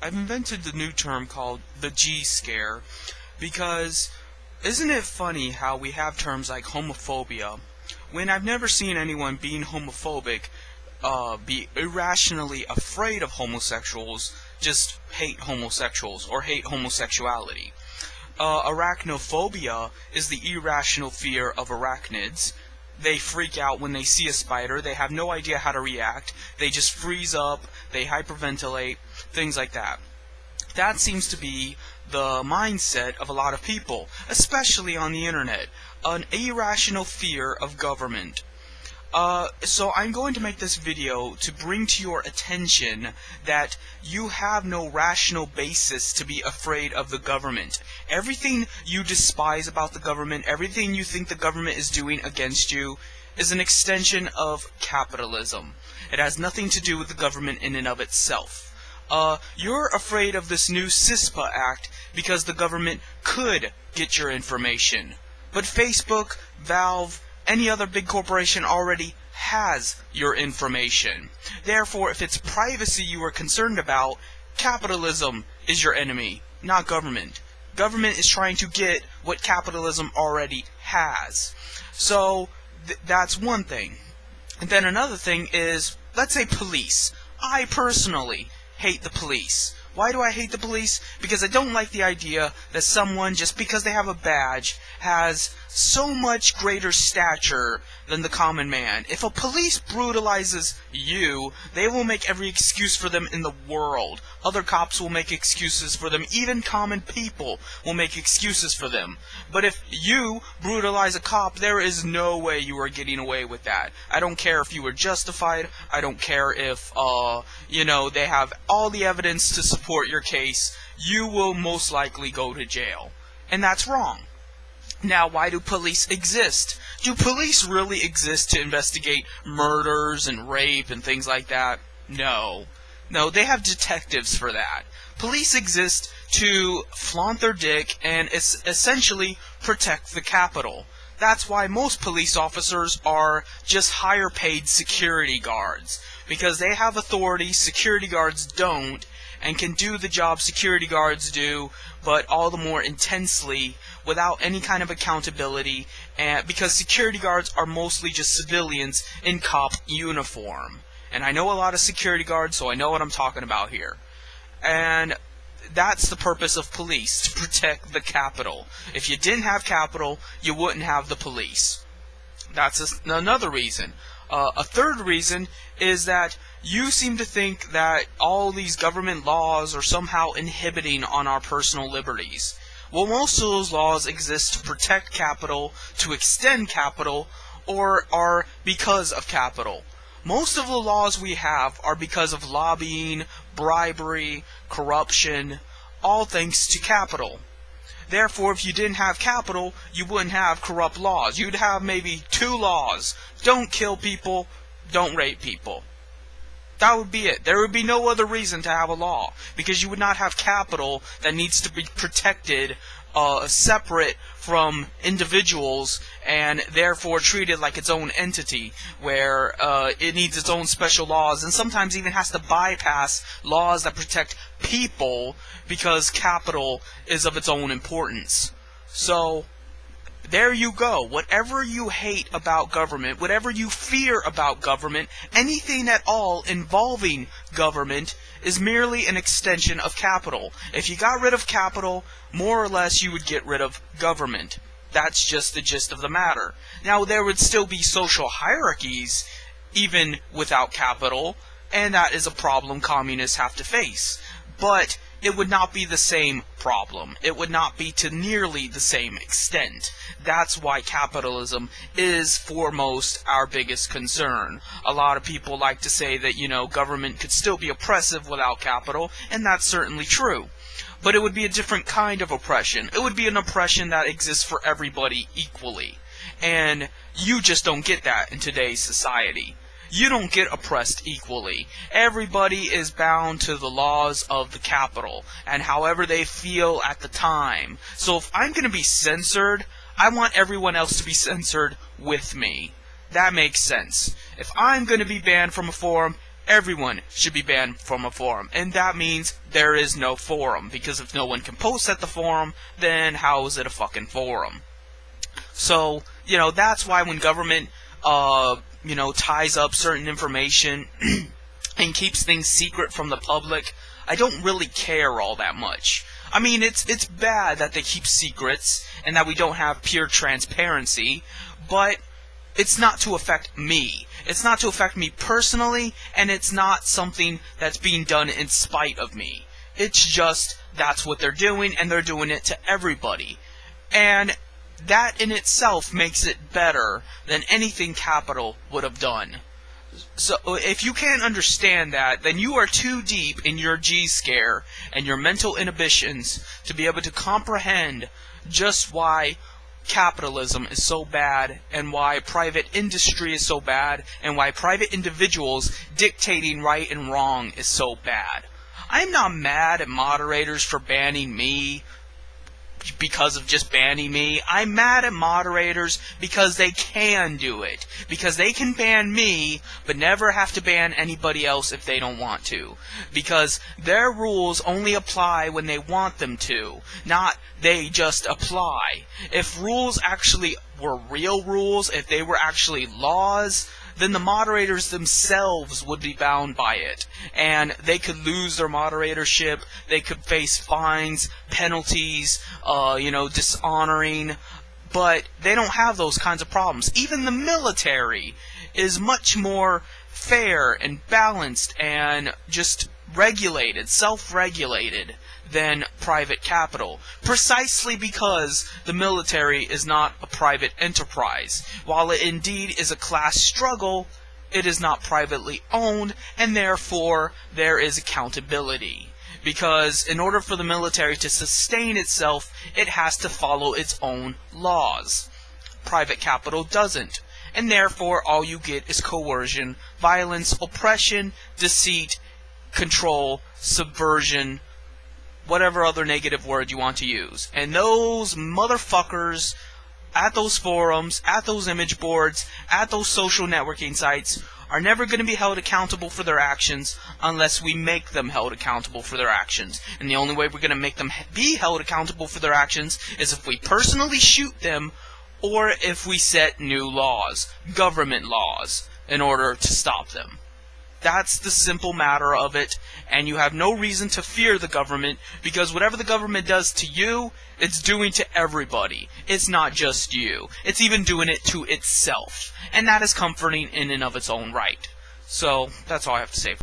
I've invented the new term called the G scare, because isn't it funny how we have terms like homophobia, when I've never seen anyone being homophobic be irrationally afraid of homosexuals, just hate homosexuals or hate homosexuality. Arachnophobia is the irrational fear of arachnids. They freak out when they see a spider. They have no idea how to react. They just freeze up. They hyperventilate. Things like that. That seems to be the mindset of a lot of people, especially on the internet. An irrational fear of government. So I'm going to make this video to bring to your attention that you have no rational basis to be afraid of the government. Everything you despise about the government, everything you think the government is doing against you, is an extension of capitalism. It has nothing to do with the government in and of itself. You're afraid of this new CISPA Act because the government could get your information. But Facebook, Valve, any other big corporation already has your information. Therefore, if it's privacy you are concerned about, capitalism is your enemy, not government. Government is trying to get what capitalism already has. So, that's one thing. And then another thing is, let's say police. I personally hate the police. Why do I hate the police? Because I don't like the idea that someone, just because they have a badge, has so much greater stature than the common man. If a police brutalizes you, they will make every excuse for them in the world. Other cops will make excuses for them. Even common people will make excuses for them. But if you brutalize a cop, there is no way you are getting away with that. I don't care if you were justified. I don't care if, they have all the evidence to support your case. You will most likely go to jail. And that's wrong. Now, why do police exist? Do police really exist to investigate murders and rape and things like that? No. No, they have detectives for that. Police exist to flaunt their dick and essentially protect the Capitol. That's why most police officers are just higher paid security guards. Because they have authority security guards don't, and can do the job security guards do, but all the more intensely, without any kind of accountability, and because security guards are mostly just civilians in cop uniform. And I know a lot of security guards, so I know what I'm talking about here. And that's the purpose of police, to protect the Capitol. If you didn't have Capitol, you wouldn't have the police. That's another reason. A third reason is that you seem to think that all these government laws are somehow inhibiting on our personal liberties. Well, most of those laws exist to protect capital, to extend capital, or are because of capital. Most of the laws we have are because of lobbying, bribery, corruption, all thanks to capital. Therefore, if you didn't have capital, you wouldn't have corrupt laws. You'd have maybe 2 laws. Don't kill people, don't rape people. That would be it. There would be no other reason to have a law, because you would not have capital that needs to be protected separate from individuals and therefore treated like its own entity, where it needs its own special laws and sometimes even has to bypass laws that protect people because capital is of its own importance. So there you go. Whatever you hate about government, whatever you fear about government, anything at all involving government is merely an extension of capital. If you got rid of capital, more or less you would get rid of government. That's just the gist of the matter. Now, there would still be social hierarchies even without capital, and that is a problem communists have to face. But it would not be the same problem. It would not be to nearly the same extent. That's why capitalism is foremost our biggest concern. A lot of people like to say that, government could still be oppressive without capital, and that's certainly true. But it would be a different kind of oppression. It would be an oppression that exists for everybody equally. And you just don't get that in today's society. You don't get oppressed equally. Everybody is bound to the laws of the capital, and however they feel at the time. So if I'm going to be censored, I want everyone else to be censored with me. That makes sense. If I'm going to be banned from a forum, Everyone should be banned from a forum, and that means there is no forum, because if no one can post at the forum, then how is it a fucking forum? So, that's why when government, ties up certain information and keeps things secret from the public, I don't really care all that much. I mean, it's bad that they keep secrets and that we don't have pure transparency, but it's not to affect me. It's not to affect me personally, and it's not something that's being done in spite of me. It's just that's what they're doing, and they're doing it to everybody. And that in itself makes it better than anything Capital would have done. So if you can't understand that, then you are too deep in your G-scare and your mental inhibitions to be able to comprehend just why capitalism is so bad, and why private industry is so bad, and why private individuals dictating right and wrong is so bad. I'm not mad at moderators for banning me because of just banning me. I'm mad at moderators because they can do it. Because they can ban me, but never have to ban anybody else if they don't want to. Because their rules only apply when they want them to, not they just apply. If rules actually were real rules, if they were actually laws, then the moderators themselves would be bound by it. And they could lose their moderatorship, they could face fines, penalties, dishonoring, but they don't have those kinds of problems. Even the military is much more fair and balanced and just regulated, self-regulated than private capital, precisely because the military is not a private enterprise. While it indeed is a class struggle, it is not privately owned, and therefore there is accountability. Because in order for the military to sustain itself, it has to follow its own laws. Private capital doesn't, and therefore all you get is coercion, violence, oppression, deceit, control, subversion, whatever other negative word you want to use. And those motherfuckers at those forums, at those image boards, at those social networking sites are never going to be held accountable for their actions unless we make them held accountable for their actions. And the only way we're going to make them be held accountable for their actions is if we personally shoot them, or if we set new laws, government laws, in order to stop them. That's the simple matter of it, and you have no reason to fear the government, because whatever the government does to you, it's doing to everybody. It's not just you. It's even doing it to itself. And that is comforting in and of its own right. So, that's all I have to say.